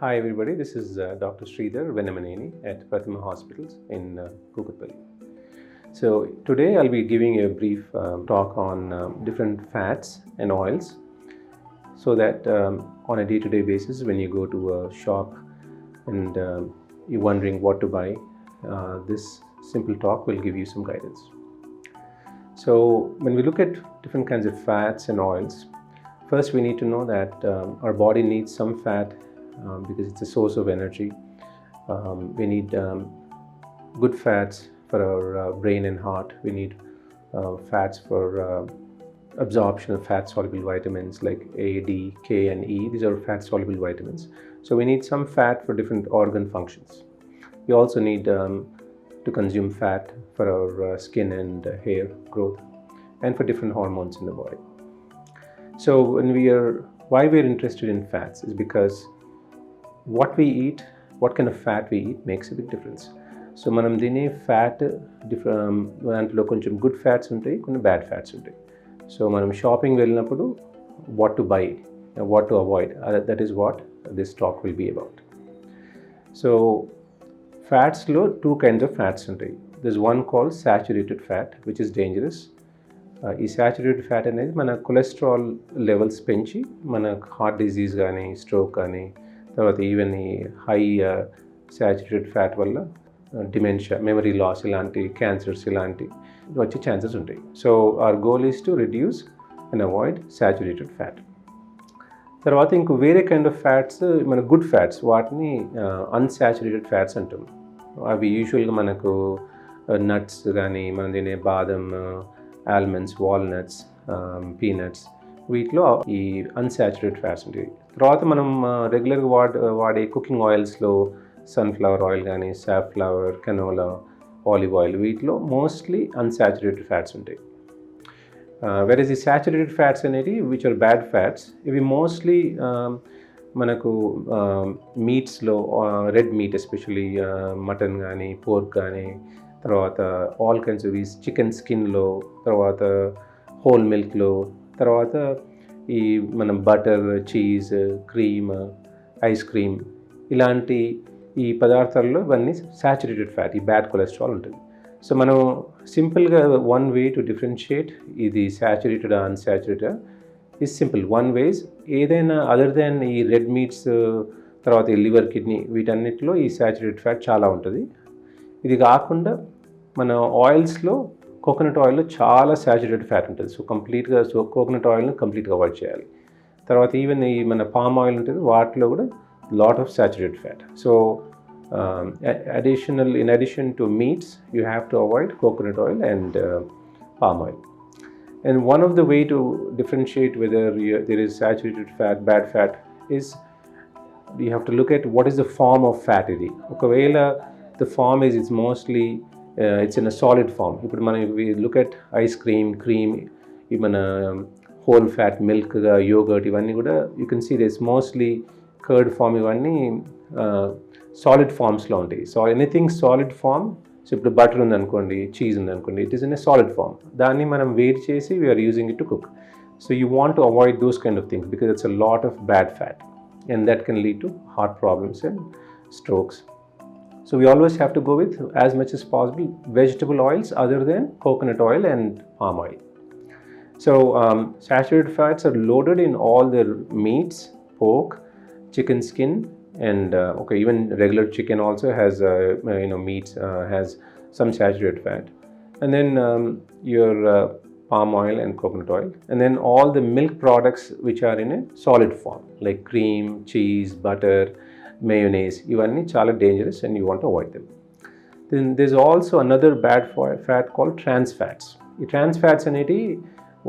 Hi everybody, this is Dr. Sridhar Venamaneni at Prathima Hospitals in Kukatpally. So today I'll be giving a brief talk on different fats and oils so that on a day-to-day basis when you go to a shop and you're wondering what to buy, this simple talk will give you some guidance. So when we look at different kinds of fats and oils, first we need to know that our body needs some fat because it's a source of energy. We need good fats for our brain and heart. We need fats for absorption of fat-soluble vitamins like A, D, K, and E. These are fat-soluble vitamins. So we need some fat for different organ functions. We also need to consume fat for our skin and hair growth and for different hormones in the body. So why we're interested in fats is because what we eat, what kind of fat we eat makes a big difference. So మనం తినే fat దాంట్లో కొంచెం good fats ఉంటాయి, కొన్ని bad fats ఉంటాయి. So మనం shopping వెళ్ళినప్పుడు what to buy, what to avoid, that is what this talk will be about. So ఫ్యాట్స్లో టూ కైండ్స్ ఆఫ్ ఫ్యాట్స్ ఉంటాయి. This one call saturated fat which is dangerous. ఈ saturated fat అనేది మన cholesterol levels పెంచి మన heart disease కానీ stroke కానీ తర్వాత ఈవెన్ ఈ హై సాచురేటెడ్ ఫ్యాట్ వల్ల డిమెన్షియా, మెమరీ లాస్ ఇలాంటి క్యాన్సర్స్ ఇలాంటి వచ్చే ఛాన్సెస్ ఉంటాయి. So our goal is to reduce and avoid saturated fat. తర్వాత ఇంకో వేరే కైండ్ ఆఫ్ ఫ్యాట్స్ మన గుడ్ ఫ్యాట్స్, వాటిని అన్సాచురేటెడ్ ఫ్యాట్స్ అంటాం. అవి యూజువల్గా మనకు నట్స్ కానీ మనం తినే బాదం, ఆల్మండ్స్, వాల్నట్స్, పీనట్స్, వీటిలో ఈ అన్సాచురేటెడ్ ఫ్యాట్స్ ఉంటాయి. తర్వాత మనం రెగ్యులర్గా వాడే కుకింగ్ ఆయిల్స్లో సన్ఫ్లవర్ ఆయిల్ కానీ సాఫ్లవర్, కెనోలా, ఆలివ్ ఆయిల్, వీటిలో మోస్ట్లీ అన్సాచురేటెడ్ ఫ్యాట్స్ ఉంటాయి. వెరస్ ఈ సాచురేటెడ్ ఫ్యాట్స్ అనేవి విచ్ ఆర్ బ్యాడ్ ఫ్యాట్స్, ఇవి మోస్ట్లీ మనకు మీట్స్లో, రెడ్ మీట్ ఎస్పెషలీ మటన్ కానీ పోర్క్ కానీ, తర్వాత ఆల్ కైండ్స్ ఆఫ్ చికెన్ స్కిన్లో, తర్వాత హోల్ మిల్క్లో, తర్వాత ఈ మనం butter, cheese, cream, ice cream ఇలాంటి ఈ పదార్థాల్లో ఇవన్నీ సాచురేటెడ్ ఫ్యాట్, ఈ బ్యాడ్ కొలెస్ట్రాల్ ఉంటుంది. సో మనం సింపుల్గా వన్ వే టు డిఫరెన్షియేట్ ఇది saturated unsaturated is simple. One వేస్ ఏదైనా అదర్ దాన్ ఈ రెడ్ మీట్స్, తర్వాత ఈ లివర్, కిడ్నీ, వీటన్నిటిలో ఈ సాచురేటెడ్ ఫ్యాట్ చాలా ఉంటుంది. ఇది కాకుండా మన ఆయిల్స్లో కోకోనట్ ఆయిల్లో చాలా సాచురేటెడ్ ఫ్యాట్ ఉంటుంది. సో కోకోనట్ ఆయిల్ని కంప్లీట్గా అవాయిడ్ చేయాలి. తర్వాత ఈవెన్ ఈ మన పామ్ ఆయిల్ ఉంటుంది, వాటిలో కూడా lot of saturated fat. So in addition to meats, you have to avoid coconut oil and palm oil. And one of the way to differentiate whether there is saturated fat, bad fat, is you have to look at what is the form of fat ఇది. ఒకవేళ the form is it's mostly it's in a solid form. ఇప్పుడు మనం we look at ice cream, cream, ఈ మన whole fat milk, yogurt, ఇవన్నీ కూడా you can see there's mostly curd form, ఇవన్నీ solid ఫామ్స్లో ఉంటాయి. So anything solid form, so ఇప్పుడు బటర్ ఉందనుకోండి, చీజ్ ఉందనుకోండి, it is in a solid form. దాన్ని మనం వేడి చేసి we're using it to cook. So you want to avoid those kind of things because it's a lot of bad fat and that can lead to heart problems and strokes. So we always have to go with as much as possible vegetable oils other than coconut oil and palm oil. So saturated fats are loaded in all the meats, pork, chicken skin, and even regular chicken also has meats has some saturated fat. And then your palm oil and coconut oil, and then all the milk products which are in a solid form like cream, cheese, butter, mayonnaise, ఇవన్నీ చాలా dangerous and you want to avoid them. Then there's also another bad fat called trans fats. ఈ trans fats అనేటి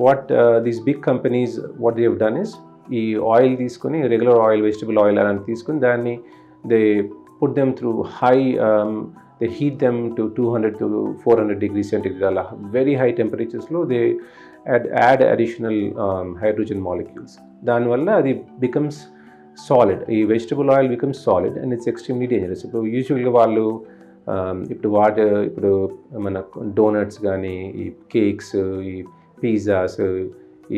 what these big companies what they have done is ఈ oil తీసుకొని, regular oil, vegetable oil అలాంటి తీసుకొని దాన్ని they put them through high, they heat them to 200 to 400 degrees centigrade, అలా very high టెంపరేచర్స్లో they add additional hydrogen molecules. దానివల్ల అది becomes solid. ఈ vegetable oil becomes solid and it's extremely dangerous. ఇప్పుడు యూజువల్గా వాళ్ళు ఇప్పుడు మన డోనట్స్ కానీ, ఈ కేక్స్, ఈ పిజ్జాస్,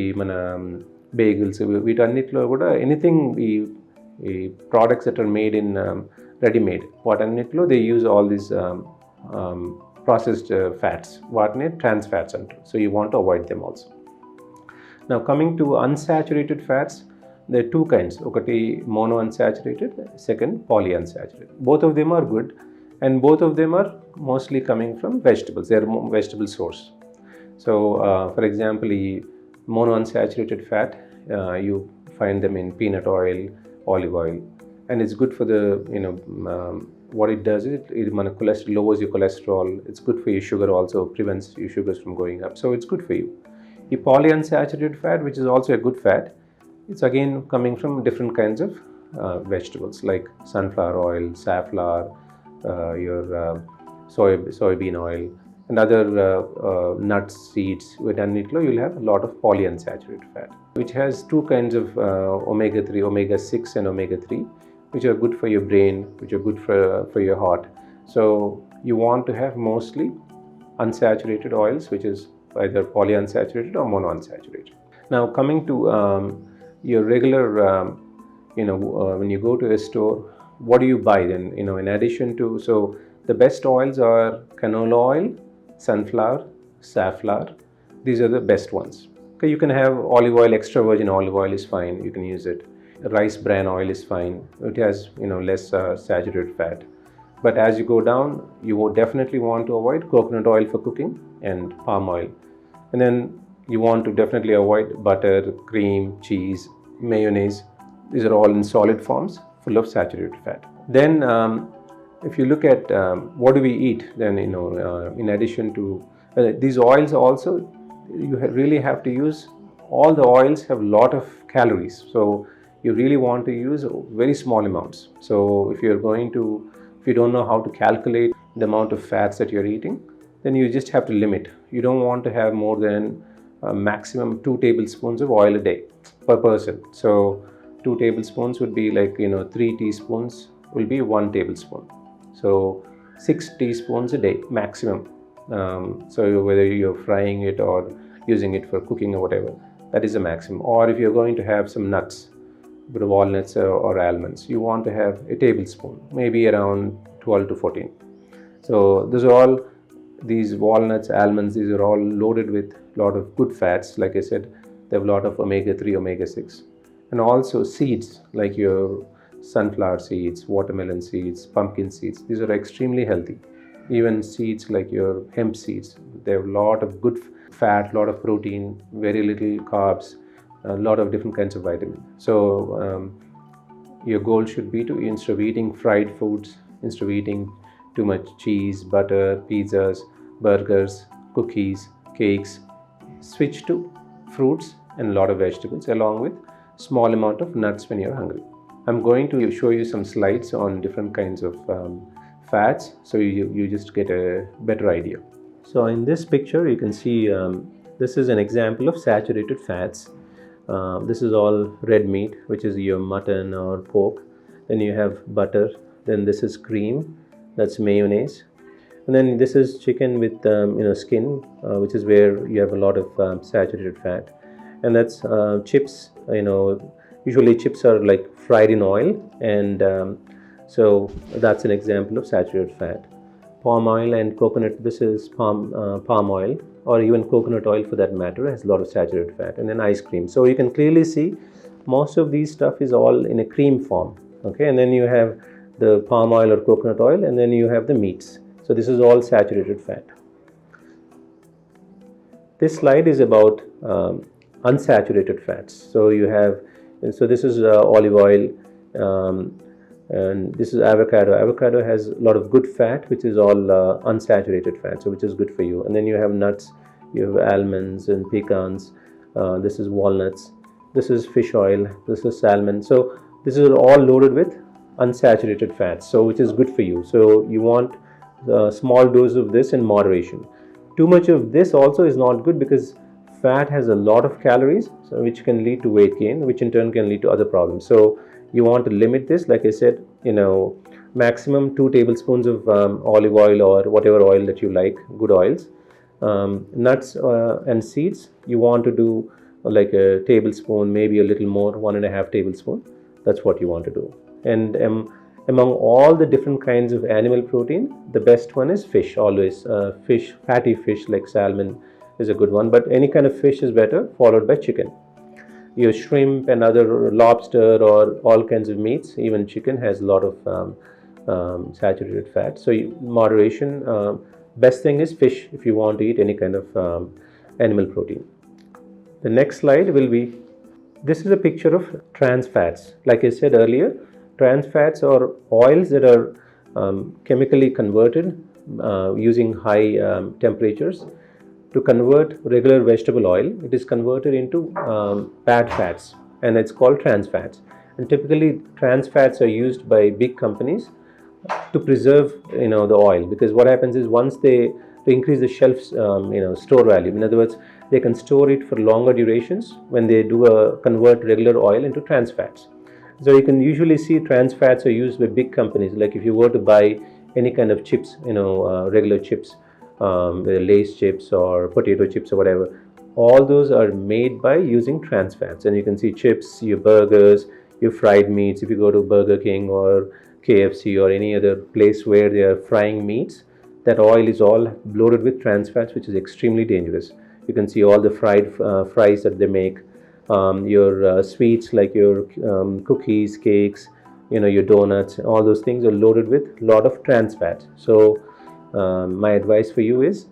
ఈ మన బేగిల్స్, వీటన్నిటిలో కూడా ఎనీథింగ్ ఈ products that are made in ready-made. వాటన్నిటిలో they use all these processed fats. వాటిని trans fats అంటారు. So you want to avoid them also. Now coming to unsaturated fats, there are two kinds. ఒకటి monounsaturated, second polyunsaturated. Both of them are good, and both of them are mostly coming from vegetables. They are vegetable source. So for example, monounsaturated fat, you find them in peanut oil, olive oil, and it's good for the, what it does is it lowers your cholesterol. It's good for your sugar also, prevents your sugars from going up. So it's good for you. The polyunsaturated fat, which is also a good fat, it's again coming from different kinds of vegetables like sunflower oil, safflower, your soybean oil, and other nuts, seeds. Within you'll have a lot of polyunsaturated fat, which has two kinds of omega-3, omega-6 and omega-3, which are good for your brain, which are good for your heart. So you want to have mostly unsaturated oils, which is either polyunsaturated or monounsaturated. Now coming to your regular, when you go to a store, what do you buy then? In addition to, so the best oils are canola oil, sunflower, safflower. These are the best ones. Okay, you can have olive oil, extra virgin olive oil is fine. You can use it. Rice bran oil is fine. It has less saturated fat. But as you go down, you would definitely want to avoid coconut oil for cooking and palm oil. And then you want to definitely avoid butter, cream, cheese, mayonnaise. These are all in solid forms, full of saturated fat. Then if you look at what do we eat, then in addition to these oils also, you really have to use, all the oils have a lot of calories. So you really want to use very small amounts. So if you don't know how to calculate the amount of fats that you're eating, then you just have to limit. You don't want to have more than maximum 2 tablespoons of oil a day per person. So 2 tablespoons would be like 3 teaspoons will be 1 tablespoon. So 6 teaspoons a day maximum. So whether you're frying it or using it for cooking or whatever, that is the maximum. Or if you're going to have some nuts, walnuts or almonds, you want to have a tablespoon, maybe around 12 to 14. So these walnuts, almonds, these are all loaded with a lot of good fats. Like I said, they have a lot of omega-3, omega-6. And also seeds, like your sunflower seeds, watermelon seeds, pumpkin seeds. These are extremely healthy. Even seeds like your hemp seeds, they have a lot of good fat, a lot of protein, very little carbs, a lot of different kinds of vitamins. So your goal should be to, instead of eating fried foods, instead of eating too much cheese, butter, pizzas, burgers, cookies, cakes, switch to fruits and a lot of vegetables along with small amount of nuts when you're hungry. I'm going to show you some slides on different kinds of fats, so you just get a better idea. So in this picture you can see this is an example of saturated fats. This is all red meat, which is your mutton or pork. Then you have butter. Then this is cream, that's mayonnaise. And then this is chicken with skin, which is where you have a lot of saturated fat. And that's chips. Usually chips are like fried in oil, and so that's an example of saturated fat. Palm oil and coconut, this is palm oil, or even coconut oil for that matter, has a lot of saturated fat. And then ice cream. So you can clearly see most of these stuff is all in a cream form. Okay, and then you have the palm oil or coconut oil, and then you have the meats. So this is all saturated fat. This slide is about unsaturated fats. So this is olive oil, and this is avocado. Avocado has a lot of good fat, which is all unsaturated fat, so which is good for you. And then you have nuts, you have almonds and pecans. This is walnuts. This is fish oil. This is salmon. So this is all loaded with unsaturated fats, so which is good for you. So you want a small dose of this in moderation. Too much of this also is not good, because fat has a lot of calories, so which can lead to weight gain, which in turn can lead to other problems. So you want to limit this. Like I said, maximum 2 tablespoons of olive oil or whatever oil that you like, good oils. Nuts and seeds, you want to do like a tablespoon, maybe a little more, 1.5 tablespoon. That's what you want to do. And among all the different kinds of animal protein, the best one is fish. Always fish, fatty fish like salmon is a good one, but any kind of fish is better, followed by chicken. Your shrimp and other lobster or all kinds of meats, even chicken has a lot of saturated fat. So moderation, best thing is fish if you want to eat any kind of animal protein. The next slide will be, this is a picture of trans fats. Like I said earlier, trans fats are oils that are chemically converted using high temperatures. To convert regular vegetable oil, it is converted into bad fats, and it's called trans fats. And typically, trans fats are used by big companies to preserve, the oil, because what happens is once they increase the shelf, store value. In other words, they can store it for longer durations when they do convert regular oil into trans fats. So you can usually see trans fats are used by big companies. Like if you were to buy any kind of chips, regular chips, Lay's chips or potato chips or whatever, all those are made by using trans fats. And you can see chips, your burgers, your fried meats. If you go to Burger King or KFC or any other place where they are frying meats, that oil is all loaded with trans fats, which is extremely dangerous. You can see all the fried fries that they make, your sweets like your cookies, cakes, your donuts, all those things are loaded with a lot of trans fats. So my advice for you is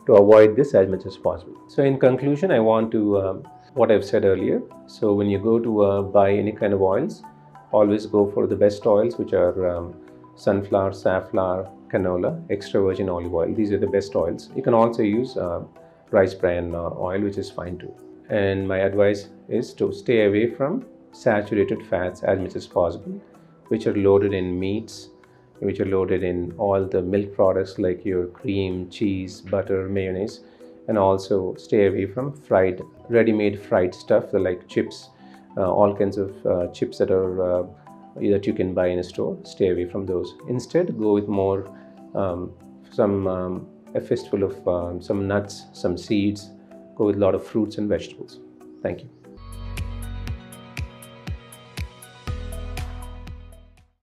to avoid this as much as possible. So in conclusion, I want to, what I've said earlier. So when you go to buy any kind of oils, always go for the best oils, which are sunflower, safflower, canola, extra virgin olive oil. These are the best oils. You can also use rice bran oil, which is fine too. And my advice is to stay away from saturated fats as much as possible, which are loaded in meats, which are loaded in all the milk products like your cream, cheese, butter, mayonnaise, and also stay away from ready-made fried stuff like chips, all kinds of chips that are that you can buy in a store. Stay away from those. Instead, go with more a fistful of some nuts, some seeds. Go with a lot of fruits and vegetables. Thank you.